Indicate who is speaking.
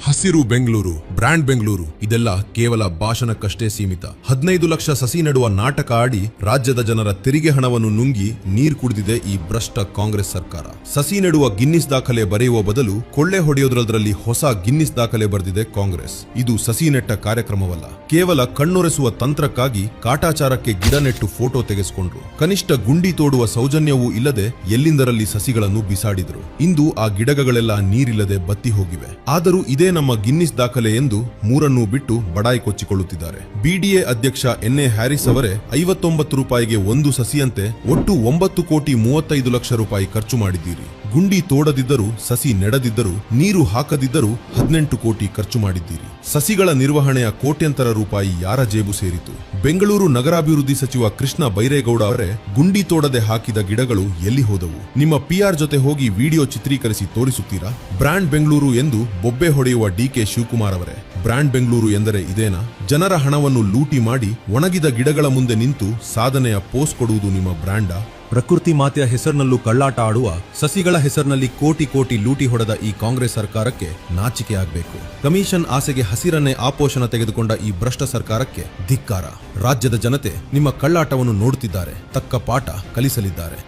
Speaker 1: ಹಸಿರು ಬೆಂಗಳೂರು, ಬ್ರ್ಯಾಂಡ್ ಬೆಂಗಳೂರು ಇದೆಲ್ಲ ಕೇವಲ ಭಾಷಣಕ್ಕಷ್ಟೇ ಸೀಮಿತ. 15 ಲಕ್ಷ ಸಸಿ ನೆಡುವ ನಾಟಕ ಆಡಿ ರಾಜ್ಯದ ಜನರ ತೆರಿಗೆ ಹಣವನ್ನು ನುಂಗಿ ನೀರು ಕುಡಿದಿದೆ ಈ ಭ್ರಷ್ಟ ಕಾಂಗ್ರೆಸ್ ಸರ್ಕಾರ. ಸಸಿ ನೆಡುವ ಗಿನ್ನಿಸ್ ದಾಖಲೆ ಬರೆಯುವ ಬದಲು ಕೊಳ್ಳೆ ಹೊಡೆಯೋದ್ರಲ್ಲಿ ಹೊಸ ಗಿನ್ನಿಸ್ ದಾಖಲೆ ಬರೆದಿದೆ ಕಾಂಗ್ರೆಸ್. ಇದು ಸಸಿ ನೆಟ್ಟ ಕಾರ್ಯಕ್ರಮವಲ್ಲ, ಕೇವಲ ಕಣ್ಣೊರೆಸುವ ತಂತ್ರಕ್ಕಾಗಿ ಕಾಟಾಚಾರಕ್ಕೆ ಗಿಡ ನೆಟ್ಟು ಫೋಟೋ ತೆಗೆಸಿಕೊಂಡ್ರು. ಕನಿಷ್ಠ ಗುಂಡಿ ತೋಡುವ ಸೌಜನ್ಯವೂ ಇಲ್ಲದೆ ಎಲ್ಲಿಂದರಲ್ಲಿ ಸಸಿಗಳನ್ನು ಬಿಸಾಡಿದ್ರು. ಇಂದು ಆ ಗಿಡಗಳೆಲ್ಲ ನೀರಿಲ್ಲದೆ ಬತ್ತಿ ಹೋಗಿವೆ. ಆದರೂ ಇದೇ ನಮ್ಮ ಗಿನ್ನಿಸ್ ದಾಖಲೆ ಎಂದು ಮೂರನ್ನೂ ಬಿಟ್ಟು ಬಡಾಯಿ ಕೊಚ್ಚಿಕೊಳ್ಳುತ್ತಿದ್ದಾರೆ. ಬಿಡಿಎ ಅಧ್ಯಕ್ಷ ಎನ್ಎ ಹ್ಯಾರಿಸ್ ಅವರೇ 59 ರೂಪಾಯಿಗೆ ಒಂದು ಸಸಿಯಂತೆ ಒಟ್ಟು 9,35,00,000 ಖರ್ಚು ಮಾಡಿದ್ದೀರಿ. ಗುಂಡಿ ತೋಡದಿದ್ದರೂ, ಸಸಿ ನೆಡದಿದ್ದರೂ, ನೀರು ಹಾಕದಿದ್ದರೂ 18 ಕೋಟಿ ಖರ್ಚು ಮಾಡಿದ್ದೀರಿ. ಸಸಿಗಳ ನಿರ್ವಹಣೆಯ ಕೋಟ್ಯಂತರ ರೂಪಾಯಿ ಯಾರ ಜೇಬು ಸೇರಿತು? ಬೆಂಗಳೂರು ನಗರಾಭಿವೃದ್ಧಿ ಸಚಿವ ಕೃಷ್ಣ ಬೈರೇಗೌಡ ಅವರೇ ಗುಂಡಿ ತೋಡದೆ ಹಾಕಿದ ಗಿಡಗಳು ಎಲ್ಲಿ ಹೋದವು? ನಿಮ್ಮ ಪಿಆರ್ ಜೊತೆ ಹೋಗಿ ವಿಡಿಯೋ ಚಿತ್ರೀಕರಿಸಿ ತೋರಿಸುತ್ತೀರಾ? ಬ್ರ್ಯಾಂಡ್ ಬೆಂಗಳೂರು ಎಂದು ಬೊಬ್ಬೆ ಹೊಡೆಯುವ ಡಿಕೆ ಶಿವಕುಮಾರ್ ಅವರೇ, ಬ್ರ್ಯಾಂಡ್ ಬೆಂಗಳೂರು ಎಂದರೆ ಇದೇನಾ? ಜನರ ಹಣವನ್ನು ಲೂಟಿ ಮಾಡಿ ಒಣಗಿದ ಗಿಡಗಳ ಮುಂದೆ ನಿಂತು ಸಾಧನೆಯ ಪೋಸ್ ಕೊಡುವುದು ನಿಮ್ಮ ಬ್ರ್ಯಾಂಡಾ? ಪ್ರಕೃತಿ ಮಾತೆಯ ಹೆಸರಿನಲ್ಲೂ ಕಳ್ಳಾಟ ಆಡುವ, ಸಸಿಗಳ ಹೆಸರಿನಲ್ಲಿ ಕೋಟಿ ಕೋಟಿ ಲೂಟಿ ಹೊಡೆದ ಈ ಕಾಂಗ್ರೆಸ್ ಸರ್ಕಾರಕ್ಕೆ ನಾಚಿಕೆ ಆಗಬೇಕು. ಕಮಿಷನ್ ಆಸೆಗೆ ಹಸಿರನ್ನೇ ಆಪೋಷಣ ತೆಗೆದುಕೊಂಡ ಈ ಭ್ರಷ್ಟ ಸರ್ಕಾರಕ್ಕೆ ಧಿಕ್ಕಾರ. ರಾಜ್ಯದ ಜನತೆ ನಿಮ್ಮ ಕಳ್ಳಾಟವನ್ನು ನೋಡುತ್ತಿದ್ದಾರೆ, ತಕ್ಕ ಪಾಠ ಕಲಿಸಲಿದ್ದಾರೆ.